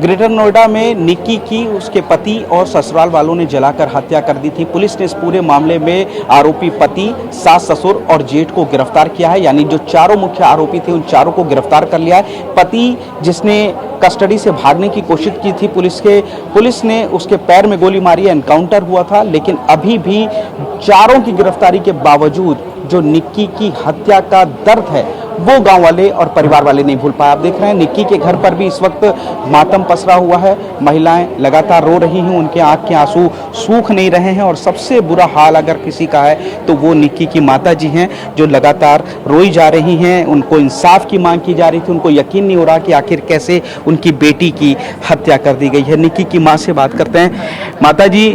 Greater Noida में निक्की की उसके पति और ससुराल वालों ने जलाकर हत्या कर दी थी। पुलिस ने इस पूरे मामले में आरोपी पति, सास, ससुर और जेठ को गिरफ्तार किया है। यानी जो चारों मुख्य आरोपी थे उन चारों को गिरफ्तार कर लिया है। पति जिसने कस्टडी से भागने की कोशिश की थी, पुलिस ने उसके पैर में गोली मारी, एनकाउंटर हुआ था। लेकिन अभी भी चारों की गिरफ्तारी के बावजूद जो निक्की की हत्या का दर्द है वो गांव वाले और परिवार वाले नहीं भूल पाए। आप देख रहे हैं निक्की के घर पर भी इस वक्त मातम पसरा हुआ है। महिलाएं लगातार रो रही हैं, उनके आंख के आंसू सूख नहीं रहे हैं। और सबसे बुरा हाल अगर किसी का है तो वो निक्की की माता जी हैं, जो लगातार रोई जा रही हैं। उनको इंसाफ की मांग की जा रही थी। उनको यकीन नहीं हो रहा कि आखिर कैसे उनकी बेटी की हत्या कर दी गई है। निक्की की माँ से बात करते हैं। माता जी,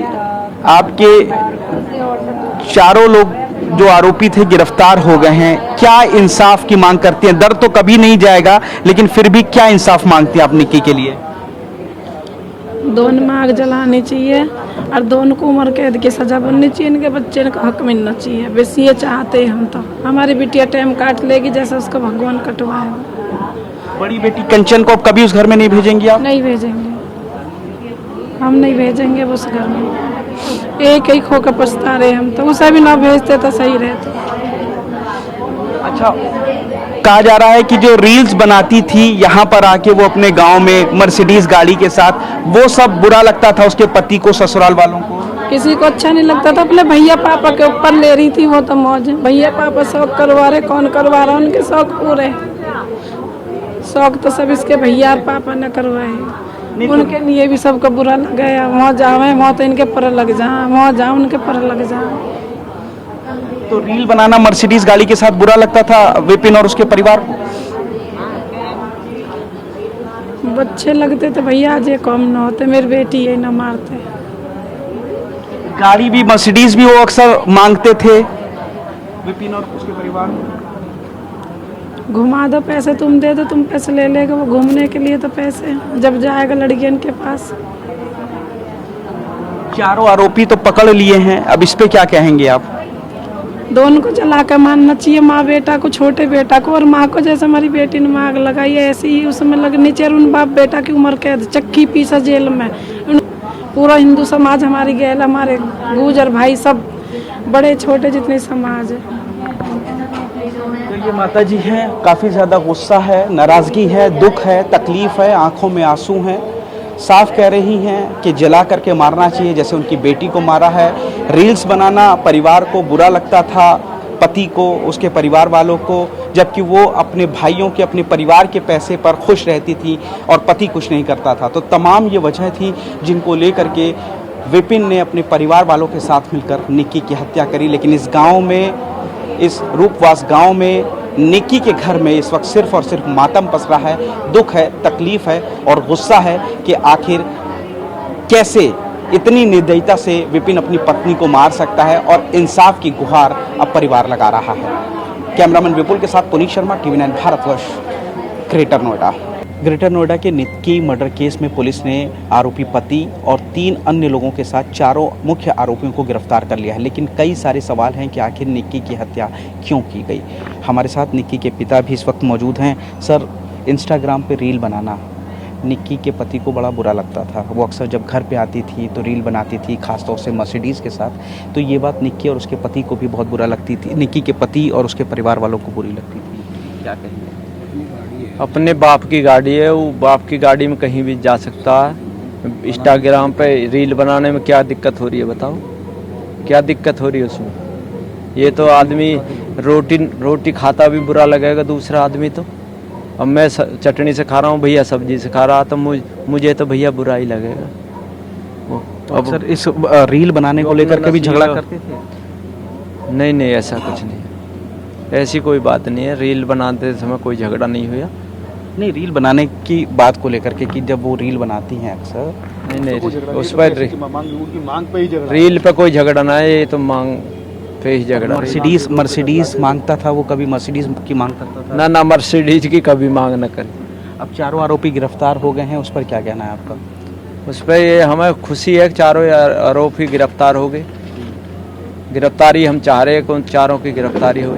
आपके चारों लोग जो आरोपी थे गिरफ्तार हो गए हैं, क्या इंसाफ की मांग करती हैं? दर्द तो कभी नहीं जाएगा, लेकिन फिर भी क्या इंसाफ मांगती हैं आप निक्की के लिए? दोनों में आग जलानी चाहिए और दोनों को उम्र कैद की सजा बननी चाहिए। इनके बच्चे का हक मिलना चाहिए। बस ये चाहते हैं हम। तो हमारी बिटिया टाइम काट लेगी जैसे उसका भगवान कटवाए। बड़ी बेटी कंचन को अब कभी उस घर में नहीं भेजेंगी आप? नहीं भेजेंगे, हम नहीं भेजेंगे उस घर में। एक ही खो कर पछता रहे हम। तो उसे भी ना भेजते तो सही रहता। अच्छा, कहा जा रहा है कि जो रील्स बनाती थी यहाँ पर आके वो अपने गांव में मर्सिडीज गाड़ी के साथ, वो सब बुरा लगता था उसके पति को, ससुराल वालों को? किसी को अच्छा नहीं लगता था। अपने भैया पापा के ऊपर ले रही थी वो तो मौज। भैया पापा शौक करवा रहे, कौन करवा रहा? उनके शौक पूरे। शौक तो सब इसके भैया और पापा ने करवाए। उनके लिए भी सबको बुरा लग गया। वहाँ जावे, वहाँ तो इनके पर लग जा, वहाँ जाओ उनके पर लग जा। तो रील बनाना मर्सिडीज गाड़ी के साथ बुरा लगता था विपिन और उसके परिवार को? बच्चे लगते तो भैया आज ये कम ना होते, मेरी बेटी ये ना मारते। गाड़ी भी, मर्सिडीज भी वो अक्सर मांगते थे विपिन और उसके परिवार? घुमा दो, पैसे तुम दे दो, तुम पैसे ले लेगा वो घूमने के लिए। तो पैसे जब जाएगा लड़कियन के पास। चारों आरोपी तो पकड़ लिए हैं, अब इस पे क्या कहेंगे आप? दोनों को जला कर मारना चाहिए, माँ बेटा को, छोटे बेटा को और माँ को। जैसे हमारी बेटी ने मांग लगाई है ऐसे ही उसमें लगनी चाहिए। उन बाप बेटा की उम्र कैद, चक्की पीसा जेल में। पूरा हिंदू समाज हमारी गैल, हमारे गुजर भाई सब बड़े छोटे जितने समाज है। तो ये माता जी हैं, काफ़ी ज़्यादा गुस्सा है, नाराज़गी है, दुख है, तकलीफ़ है, आंखों में आंसू हैं। साफ कह रही हैं कि जला करके मारना चाहिए जैसे उनकी बेटी को मारा है। रील्स बनाना परिवार को बुरा लगता था, पति को, उसके परिवार वालों को, जबकि वो अपने भाइयों के, अपने परिवार के पैसे पर खुश रहती थी और पति कुछ नहीं करता था। तो तमाम ये वजह थी जिनको लेकर के विपिन ने अपने परिवार वालों के साथ मिलकर निक्की की हत्या करी। लेकिन इस गांव में, इस रूपवास गांव में, निक्की के घर में इस वक्त सिर्फ और सिर्फ मातम पसरा है, दुख है, तकलीफ है और गुस्सा है कि आखिर कैसे इतनी निर्दयता से विपिन अपनी पत्नी को मार सकता है। और इंसाफ की गुहार अब परिवार लगा रहा है। कैमरामैन विपुल के साथ Puneet Sharma, TV9 Bharatvarsh, greater Noida. Greater Noida के निक्की मर्डर केस में पुलिस ने आरोपी पति और 3 अन्य लोगों के साथ चारों मुख्य आरोपियों को गिरफ्तार कर लिया है। लेकिन कई सारे सवाल हैं कि आखिर निक्की की हत्या क्यों की गई। हमारे साथ निक्की के पिता भी इस वक्त मौजूद हैं। सर, इंस्टाग्राम पे रील बनाना निक्की के पति को बड़ा बुरा लगता था। वो अक्सर जब घर पे आती थी तो रील बनाती थी, खासतौर से मर्सिडीज़ के साथ। तो ये बात निक्की और उसके पति को भी बहुत बुरा लगती थी। निक्की के पति और उसके परिवार वालों को बुरी लगती थी। क्या कहेंगे? अपने बाप की गाड़ी है, वो बाप की गाड़ी में कहीं भी जा सकता है। इंस्टाग्राम पे रील बनाने में क्या दिक्कत हो रही है बताओ? क्या दिक्कत हो रही है उसमें? ये तो आदमी रोटी खाता भी बुरा लगेगा दूसरा आदमी। तो अब मैं चटनी से खा रहा हूँ, भैया सब्जी से खा रहा, तो मुझे तो भैया बुरा ही लगेगा। अब सर, इस रील बनाने को लेकर कभी झगड़ा करते थे? नहीं, ऐसा कुछ नहीं, ऐसी कोई बात नहीं है। रील बनाते समय कोई झगड़ा नहीं हुआ। नहीं, रील बनाने की बात को लेकर के कि जब वो रील बनाती हैं अक्सर, नहीं, उस पर रील पे कोई झगड़ा ना है। ये तो मांग पे ही झगड़ा। मर्सिडीज मांगता था, वो कभी मर्सिडीज की मांग करता था? ना, मर्सिडीज की कभी मांग न करे। अब चारों आरोपी गिरफ्तार हो गए हैं, उस पर क्या कहना है आपका? उस पर ये हमें खुशी है कि चारों आरोपी गिरफ्तार हो गए। गिरफ्तारी हम चाह रहे हैं कि उन चारों की गिरफ्तारी हो।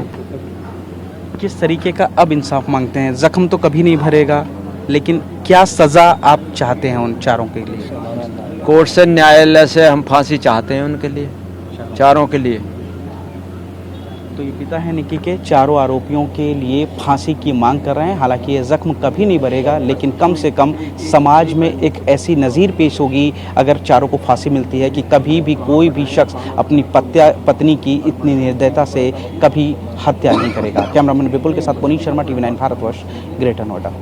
किस तरीके का अब इंसाफ मांगते हैं? जख्म तो कभी नहीं भरेगा, लेकिन क्या सज़ा आप चाहते हैं उन चारों के लिए? कोर्ट से, न्यायालय से हम फांसी चाहते हैं उनके लिए, चारों के लिए। तो ये पिता है निक्की के, चारों आरोपियों के लिए फांसी की मांग कर रहे हैं। हालांकि ये जख्म कभी नहीं भरेगा, लेकिन कम से कम समाज में एक ऐसी नज़ीर पेश होगी अगर चारों को फांसी मिलती है कि कभी भी कोई भी शख्स अपनी पत्नी की इतनी निर्दयता से कभी हत्या नहीं करेगा। कैमरामैन विपुल के साथ पुनीत शर्मा, TV9 भारतवर्ष, ग्रेटर नोएडा।